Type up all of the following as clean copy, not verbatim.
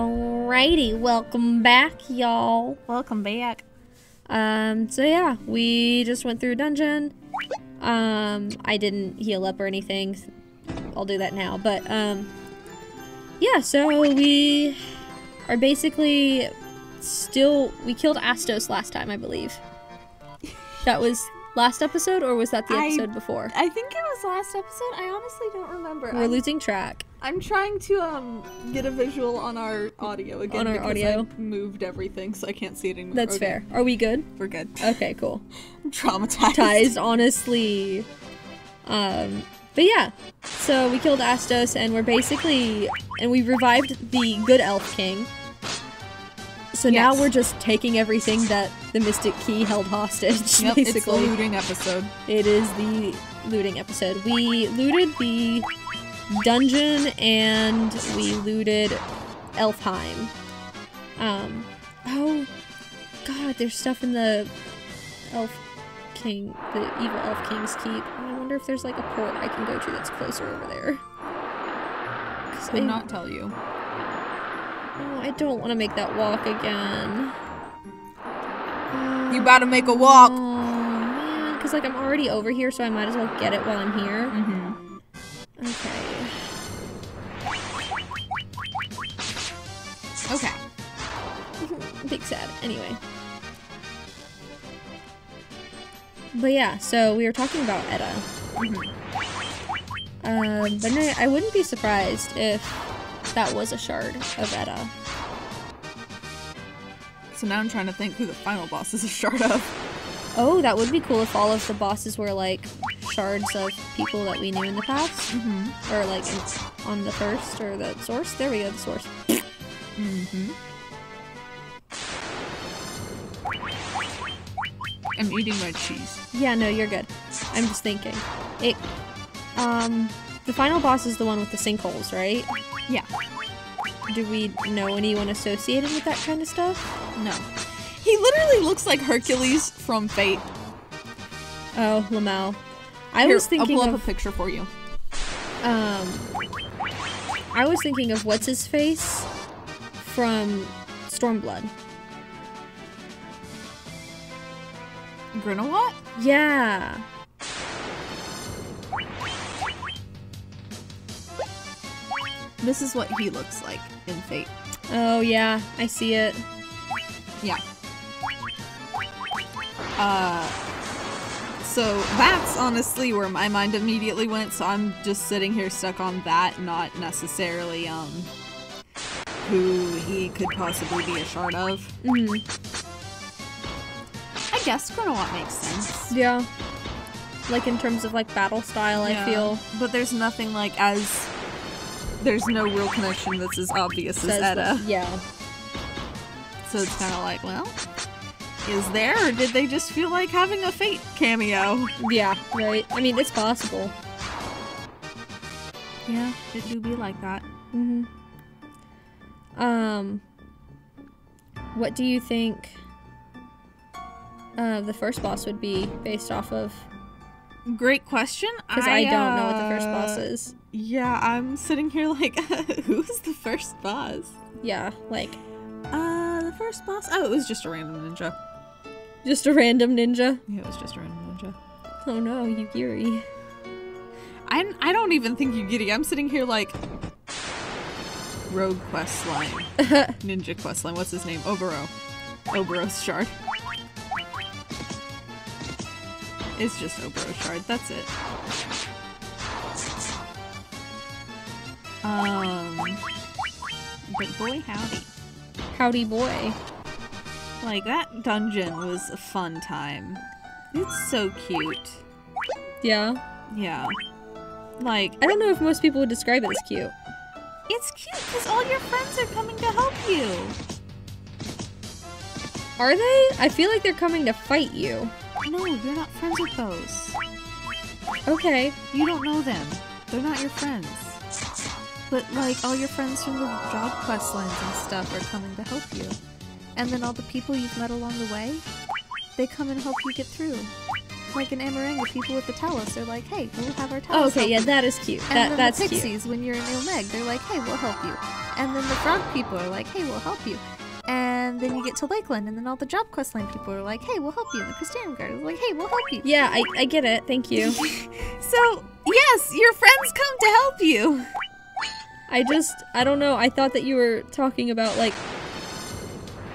Alrighty, welcome back, y'all. Welcome back. So yeah, we just went through a dungeon. I didn't heal up or anything. I'll do that now, but, yeah, so we are basically we killed Astos last time, I believe. That was last episode, or was that the episode before? I think it was last episode. I honestly don't remember. We're losing track. I'm trying to get a visual on our audio again. On our audio? I moved everything, so I can't see it anymore. That's fair. Are we good? We're good. Okay, cool. I'm traumatized. Honestly. But yeah, so we killed Astos, and we revived the good elf king. So now we're just taking everything that the Mystic Key held hostage, yep, basically. It's the looting episode. It is the looting episode. We looted the dungeon, and we looted Elfheim. Oh, God, there's stuff in the evil Elf King's keep. I wonder if there's like a port I can go to that's closer over there. Could not tell you. Oh, I don't want to make that walk again. You about to make a walk. Oh, man. Because, like, I'm already over here, so I might as well get it while I'm here. Mm-hmm. Okay. Big sad. Anyway. But yeah, so we were talking about Edda. Mm-hmm. But no, I wouldn't be surprised if that was a shard of Edda. So now I'm trying to think who the final boss is a shard of. Oh, that would be cool if all of the bosses were like shards of people that we knew in the past. Mm-hmm. Or like on the first or the source. There we go, the source. Mm-hmm. I'm eating my cheese. Yeah, no, you're good. I'm just thinking. The final boss is the one with the sinkholes, right? Yeah. Do we know anyone associated with that kind of stuff? No. He literally looks like Hercules from Fate. Oh, Lamau. I'll pull up a picture for you. I was thinking of what's his face from Stormblood. Grinawat? Yeah. This is what he looks like in Fate. Oh yeah, I see it. Yeah. So that's honestly where my mind immediately went, so I'm just sitting here stuck on that, not necessarily, who he could possibly be a shard of. Mm-hmm. I guess Grinawat makes sense. Yeah. Like in terms of like battle style, yeah. I feel. But there's nothing like there's no real connection that's as obvious as Edda. Yeah. So it's kind of like, well, is there, or did they just feel like having a Fate cameo? Yeah, right. I mean, it's possible. Yeah, it do be like that. Mm-hmm. What do you think the first boss would be based off of? Great question. Because I don't know what the first boss is. Yeah, I'm sitting here like, who's the first boss? Yeah, like... the first boss? Oh, it was just a random ninja. Just a random ninja? Yeah, it was just a random ninja. Oh no, Yugiri. I don't even think Yugiri. I'm sitting here like... Rogue questline. Ninja questline. What's his name? Oboro. Oboros shard. It's just Oboro shard. That's it. But boy howdy. Howdy boy. Like, that dungeon was a fun time. It's so cute. Yeah? Yeah. Like... I don't know if most people would describe it as cute. It's cute because all your friends are coming to help you. Are they? I feel like they're coming to fight you. No, you're not friends with those. Okay. You don't know them. They're not your friends. But, like, all your friends from the job quest lines and stuff are coming to help you. And then all the people you've met along the way, they come and help you get through. Like in Amarang, the people with the talus are like, hey, we'll have our talus. Oh, okay, yeah, that is cute. And then That's the cute. pixies, when you're in Ilmeg, they're like, hey, we'll help you. And then the frog people are like, hey, we'll help you. And then you get to Lakeland, and then all the job quest line people are like, hey, we'll help you. And the Christian Guard is like, hey, we'll help you. Yeah, I get it. Thank you. So, yes, your friends come to help you. I don't know. I thought that you were talking about, like,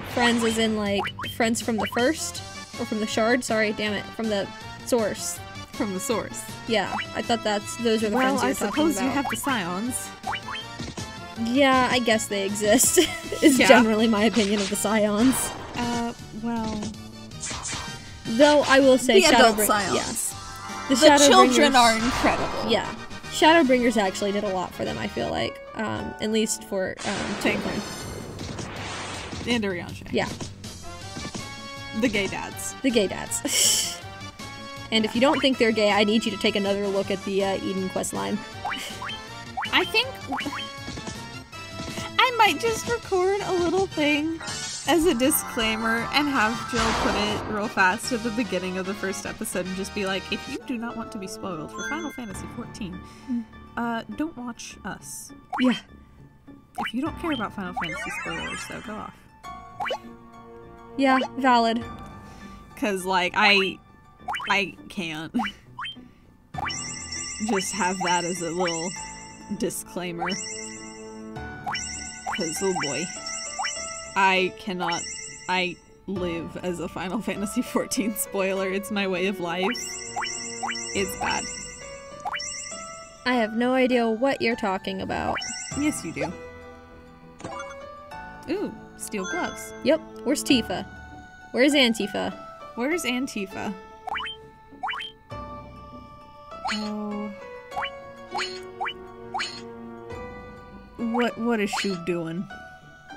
friends as in, like, friends from the first? Or from the shard? Sorry, damn it. From the source. From the source. Yeah, I thought those are the friends you were talking about. Well, I suppose you have the Scions. Yeah, I guess they exist, is generally my opinion of the Scions. Well... Though, I will say... The adult Scions. Yes. The children are incredible. Yeah. Shadowbringers actually did a lot for them, I feel like. At least for, Tankren. And Ariange. Yeah. The gay dads. The gay dads. And if you don't think they're gay, I need you to take another look at the, Eden quest line. I think... I might just record a little thing as a disclaimer and have Jill put it real fast at the beginning of the first episode and just be like, if you do not want to be spoiled for Final Fantasy XIV, don't watch us. Yeah. If you don't care about Final Fantasy spoilers, though, go off. Yeah, valid. Cause, like, I can't just have that as a little disclaimer. Cause, oh boy. I live as a Final Fantasy XIV spoiler. It's my way of life. It's bad. I have no idea what you're talking about. Yes, you do. Ooh, steel gloves. Yep, where's Tifa? Where's Antifa? Where's Antifa? Oh. What is Shub doing?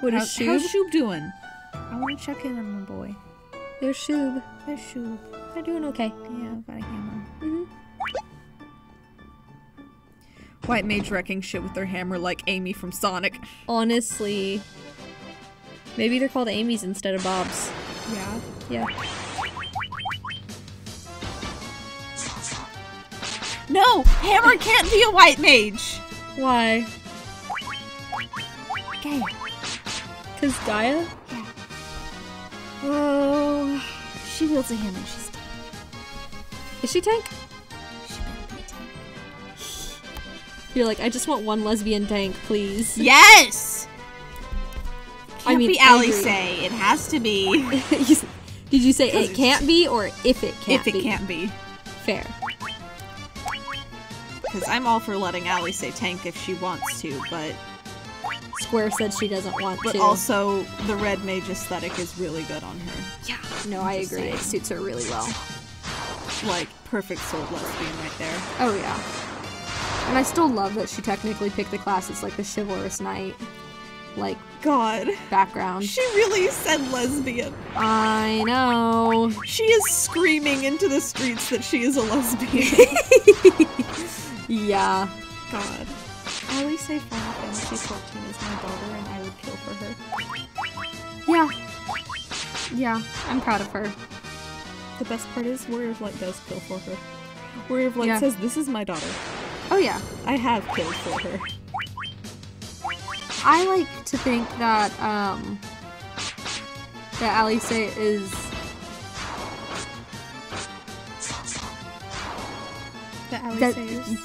How's Shub doing? I want to check in on my boy. There's Shub. There's Shub. They're doing okay. Yeah, I've got a hammer. Mm-hmm. White mage wrecking shit with their hammer like Amy from Sonic. Honestly. Maybe they're called Amy's instead of Bob's. Yeah. Yeah. No! Hammer can't be a white mage! Why? Gaia. Cause Gaia? Yeah. Oh, she wields a hammer. She's tank. Is she tank? She better be tank. You're like, I just want one lesbian tank, please. Yes! Can't be Alisaie. It has to be. Did you say it can't be or if it can't be? If it can't be. Fair. Because I'm all for letting Alisaie tank if she wants to, but... Square said she doesn't want to. But also, the red mage aesthetic is really good on her. Yeah, no, I agree. It suits her really well. Like, perfect sword lesbian right there. Oh, yeah. And I still love that she technically picked the class as, like, the chivalrous knight. Like, God. Background. She really said lesbian. I know. She is screaming into the streets that she is a lesbian. Yeah. God. Alisaie Final Fantasy XIV is my daughter and I would kill for her. Yeah. Yeah, I'm proud of her. The best part is Warrior of Light does kill for her. Warrior of Light says, this is my daughter. Oh yeah. I have killed for her. I like to think that, that Alisaie is...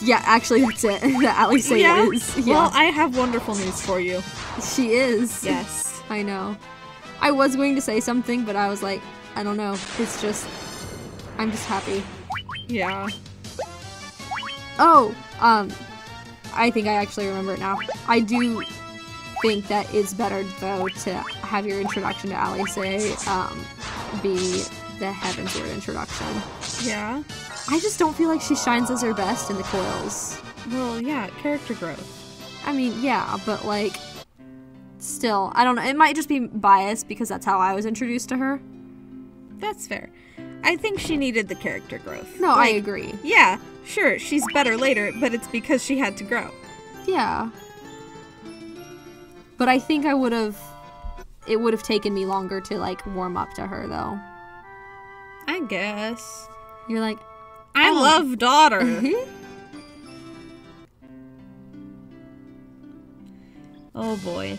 Yeah, actually that's it. That Alisaie is. Yeah. Well, I have wonderful news for you. She is. Yes. I know. I was going to say something, but I was like, I don't know. It's just... I'm just happy. Yeah. Oh, I think I actually remember it now. I do think that it's better, though, to have your introduction to Alisaie, be the Heavensward introduction. Yeah. I just don't feel like she shines as her best in the coils. Well, yeah, character growth. I mean, yeah, but, like, still, I don't know. It might just be biased because that's how I was introduced to her. That's fair. I think she needed the character growth. No, like, I agree. Yeah, sure, she's better later, but it's because she had to grow. Yeah. But I think it would have taken me longer to, like, warm up to her, though. I guess. You're like, I love daughter. Oh boy.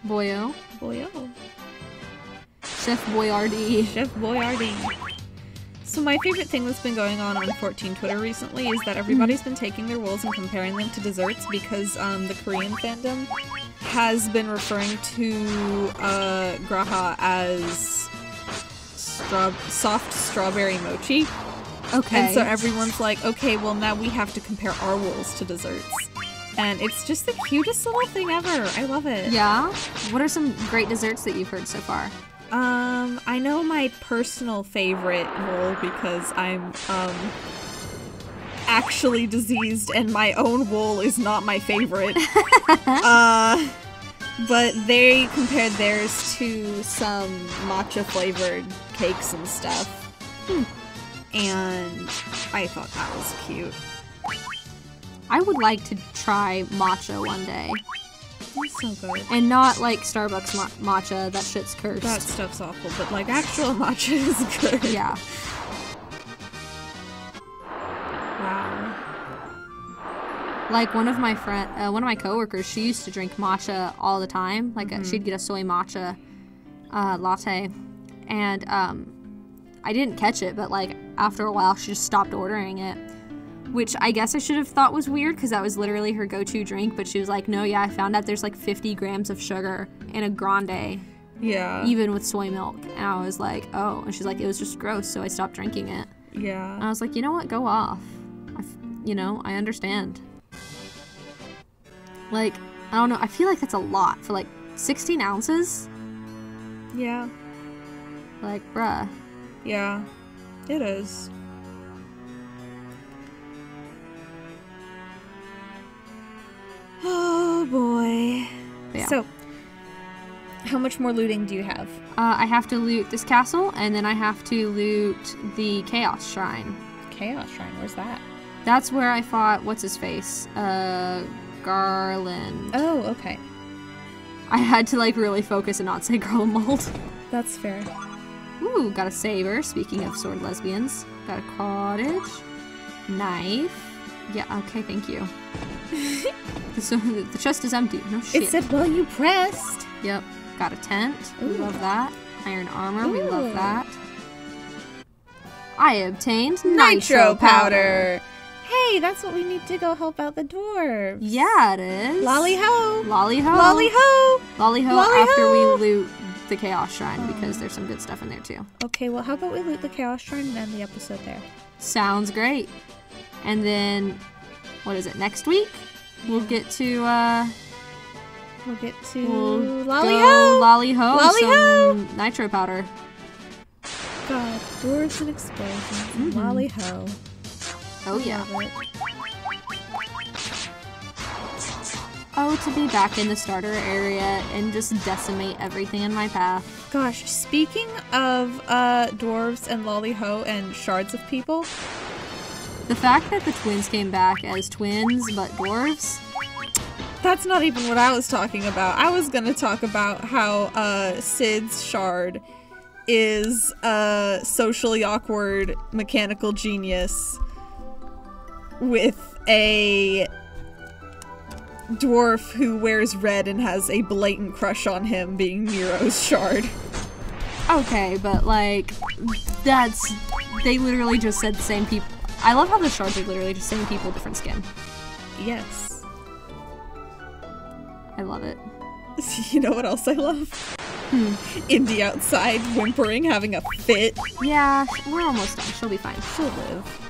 Boyo. Boyo. Chef Boyardee. Chef Boyardee. So my favorite thing that's been going on 14 Twitter recently is that everybody's been taking their rolls and comparing them to desserts because the Korean fandom has been referring to Graha as soft strawberry mochi. Okay. And so everyone's like, okay, well now we have to compare our rolls to desserts. And it's just the cutest little thing ever. I love it. Yeah? What are some great desserts that you've heard so far? I know my personal favorite roll because I'm, actually diseased and my own roll is not my favorite. But they compared theirs to some matcha flavored cakes and stuff. And I thought that was cute. I would like to try matcha one day. It's so good. And not like Starbucks matcha, that shit's cursed. That stuff's awful, but like actual matcha is good. Yeah. Wow. Like one of my coworkers, she used to drink matcha all the time. Like she'd get a soy matcha latte, and I didn't catch it, but like after a while, she just stopped ordering it. Which I guess I should have thought was weird because that was literally her go-to drink, but she was like, no, yeah, I found out there's like 50 grams of sugar in a grande. Yeah. Even with soy milk. And I was like, oh. And she's like, it was just gross, so I stopped drinking it. Yeah. And I was like, you know what? Go off. I understand. Like, I don't know. I feel like that's a lot for like 16 ounces. Yeah. Like, bruh. Yeah. It is. Oh boy. Yeah. So, how much more looting do you have? I have to loot this castle, and then I have to loot the Chaos Shrine. Chaos Shrine, where's that? That's where I fought, what's his face? Garland. Oh, okay. I had to like really focus and not say Garlemald. That's fair. Ooh, got a saber, speaking of sword lesbians. Got a cottage. Knife. Yeah, okay, thank you. The chest is empty. No shit. It said, well, you pressed. Yep. Got a tent. Ooh. We love that. Iron armor. Ooh. We love that. I obtained Nitro powder. Hey, that's what we need to go help out the dwarves. Yeah, it is. Lolly ho. Lolly ho. Lolly ho. Lolly ho Lolly after ho. we loot the Chaos Shrine because there's some good stuff in there too. Okay, well, how about we loot the Chaos Shrine and end the episode there? Sounds great. And then, what is it, next week? We'll get to, Lolly go ho. Lolly ho. Lolly ho. Some nitro powder. God, doors and explosions. Lolly ho. Oh yeah. Love it. Oh, to be back in the starter area and just decimate everything in my path. Gosh, speaking of dwarves and lolly ho and shards of people, The fact that the twins came back as twins but dwarves. that's not even what I was talking about. I was gonna talk about how Sid's shard is a socially awkward mechanical genius with a dwarf who wears red and has a blatant crush on him being Nero's shard. Okay, but like, they literally just said the same people. I love how the shards are literally just same people, different skin. Yes. I love it. You know what else I love? Indy outside, whimpering, having a fit. Yeah, we're almost done. She'll be fine. She'll live.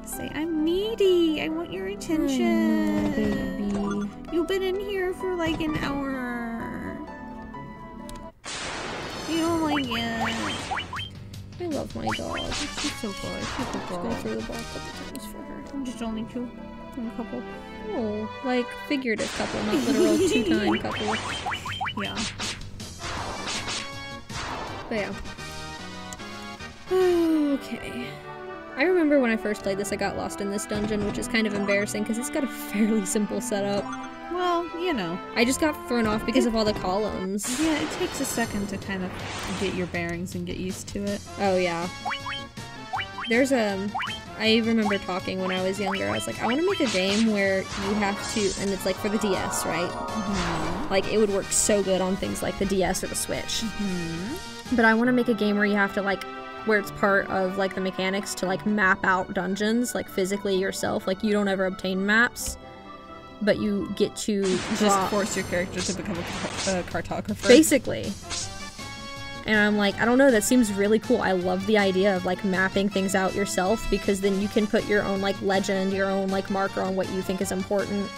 Say, I'm needy. I want your attention. Baby. You've been in here for like an hour. You don't like it. I love my dog. She's so good. She's a girl. Go through the ball a couple times for her. Just only two. One couple. Oh, like figurative couple, not literal two-time couple. Yeah. But yeah. Okay. I remember when I first played this, I got lost in this dungeon, which is kind of embarrassing because it's got a fairly simple setup. Well, you know. I just got thrown off because of all the columns. Yeah, it takes a second to kind of get your bearings and get used to it. Oh, yeah. There's I remember talking when I was younger. I was like, I want to make a game where you have to, and it's like for the DS, right? Mm-hmm. Like, it would work so good on things like the DS or the Switch. Mm-hmm. But I want to make a game where you have to, like, where it's part of, like, the mechanics to, like, map out dungeons, like, physically yourself. Like, you don't ever obtain maps, but you get to Just force your character to become a cartographer. Basically. And I'm like, I don't know, that seems really cool. I love the idea of, like, mapping things out yourself, because then you can put your own, like, legend, your own, like, marker on what you think is important,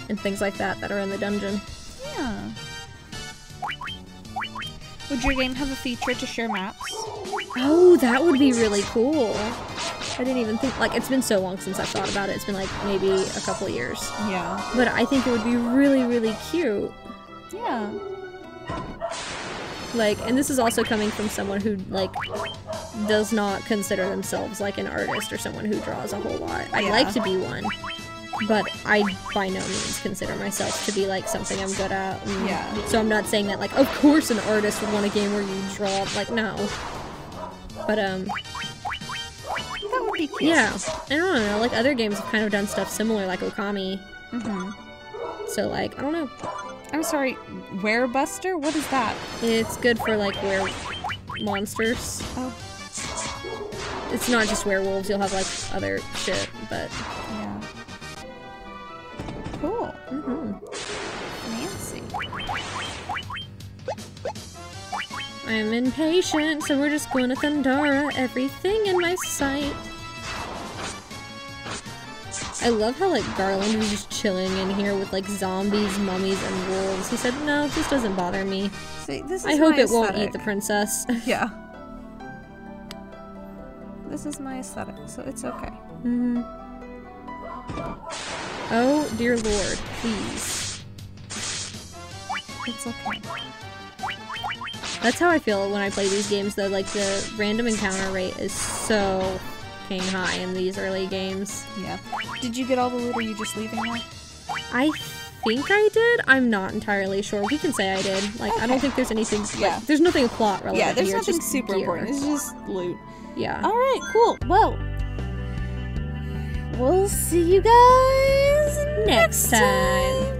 and things like that that are in the dungeon. Yeah. Would your game have a feature to share maps? Oh, that would be really cool. I didn't even think, like, it's been so long since I've thought about it. It's been, like, maybe a couple of years. Yeah. But I think it would be really, really cute. Yeah. Like, and this is also coming from someone who, like, does not consider themselves, like, an artist or someone who draws a whole lot. I'd like to be one, but I by no means consider myself to be, like, something I'm good at. Yeah. So I'm not saying that, like, of course an artist would want a game where you draw, like, no. But, that would be cute. yeah. I don't know, like, other games have kind of done stuff similar, like Okami. Mm-hmm. So, like, I don't know. I'm sorry, Werebuster? What is that? It's good for, like, monsters. Oh. It's not just werewolves, you'll have, like, other shit, but... Yeah. Cool. Mm-hmm. Nancy. I'm impatient, so we're just gonna Thundara everything in my sight. I love how, like, Garland was just chilling in here with, like, zombies, mummies, and wolves. He said, no, this doesn't bother me. See, this is I hope my it won't aesthetic. eat the princess. Yeah. This is my aesthetic, so it's okay. Mm-hmm. Oh, dear lord, please. It's okay. That's how I feel when I play these games, though. Like, the random encounter rate is so fucking high in these early games. Yeah. Did you get all the loot, or are you just leaving now? I think I did. I'm not entirely sure. We can say I did. Like, I don't think there's anything. Like, there's nothing plot relevant. Yeah, there's here. nothing It's just super gear. important. It's just loot. Yeah. Alright, cool. Well, we'll see you guys Next time.